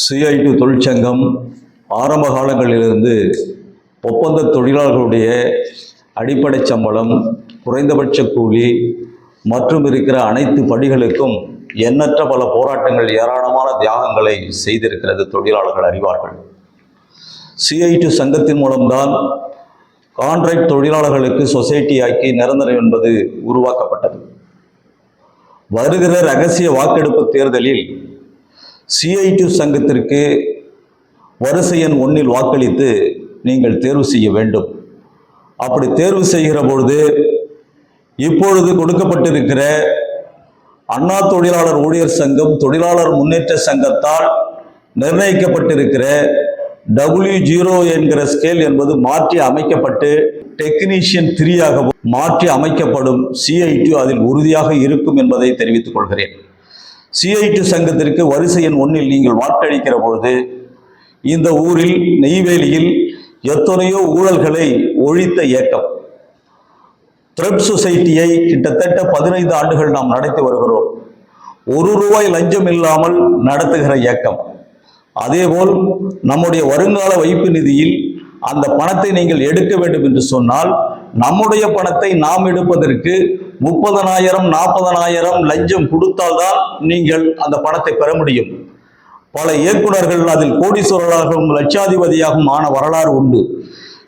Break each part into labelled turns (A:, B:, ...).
A: CITU தொழிற்சங்கம் ஆரம்ப காலங்களிலிருந்து ஒப்பந்த தொழிலாளர்களுடைய அடிப்படை சம்பளம், குறைந்தபட்ச கூலி மற்றும் இருக்கிற அனைத்து படிகளுக்கும் எண்ணற்ற பல போராட்டங்கள், ஏராளமான தியாகங்களை செய்திருக்கிறது. தொழிலாளர்கள் அறிவார்கள். CITU சங்கத்தின் மூலம்தான் கான்ட்ராக்ட் தொழிலாளர்களுக்கு சொசைட்டி ஆக்கி நிரந்தரம் என்பது உருவாக்கப்பட்டது. வருகிற ரகசிய வாக்கெடுப்பு தேர்தலில் CITU சங்கத்திற்கு வரிசை எண் 1 வாக்களித்து நீங்கள் தேர்வு செய்ய வேண்டும். அப்படி தேர்வு செய்கிற பொழுது இப்பொழுது கொடுக்கப்பட்டிருக்கிற அண்ணா தொழிலாளர் ஊழியர் சங்கம், தொழிலாளர் முன்னேற்ற சங்கத்தால் நிர்ணயிக்கப்பட்டிருக்கிற W0 என்கிற ஸ்கேல் என்பது மாற்றி அமைக்கப்பட்டு டெக்னீஷியன் 3 ஆகவும் மாற்றி அமைக்கப்படும். CITU அதில் உறுதியாக இருக்கும் என்பதை தெரிவித்துக் கொள்கிறேன். CITU சங்கத்திற்கு வரிசை எண் 1 நீங்கள் வாக்களிக்கிற பொழுது இந்த ஊரில் நெய்வேலியில் எத்தனையோ ஊழல்களை ஒழித்த இயக்கம் த்ரெட் சொசைட்டியை கிட்டத்தட்ட 15 ஆண்டுகள் நாம் நடத்தி வருகிறோம். ₹1 லஞ்சம் இல்லாமல் நடத்துகிற இயக்கம். அதேபோல் நம்முடைய வருங்கால வைப்பு நிதியில் அந்த பணத்தை நீங்கள் எடுக்க வேண்டும் என்று சொன்னால் நம்முடைய பணத்தை நாம் எடுப்பதற்கு 30,000 40,000 லஞ்சம் கொடுத்தால்தான் நீங்கள் அந்த பணத்தை பெற முடியும். பல இயக்குநர்கள் அதில் கோடீஸ்வரர்களாகவும் லட்சாதிபதியாகவும் ஆன வரலாறு உண்டு.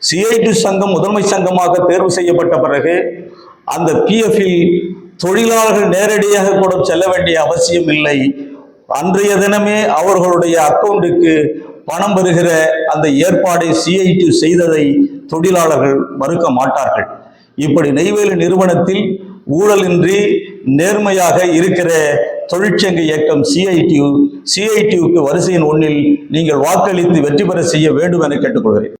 A: CITU சங்கம் முதன்மை சங்கமாக தேர்வு செய்யப்பட்ட பிறகு அந்த PFல் தொழிலாளர்கள் நேரடியாக கூட செல்ல வேண்டிய அவசியம் இல்லை. அன்றைய தினமே அவர்களுடைய அக்கௌண்ட்டுக்கு பணம் பெறுகிற அந்த ஏற்பாடை CITU செய்ததை தொழிலாளர்கள் மறுக்க மாட்டார்கள். இப்படி நெய்வேலி நிறுவனத்தில் ஊழலின்றி நேர்மையாக இருக்கிற தொழிற்சங்க இயக்கம் CITUக்கு வரிசை எண் 1 நீங்கள் வாக்களித்து வெற்றி பெற செய்ய வேண்டும் என கேட்டுக்கொள்கிறேன்.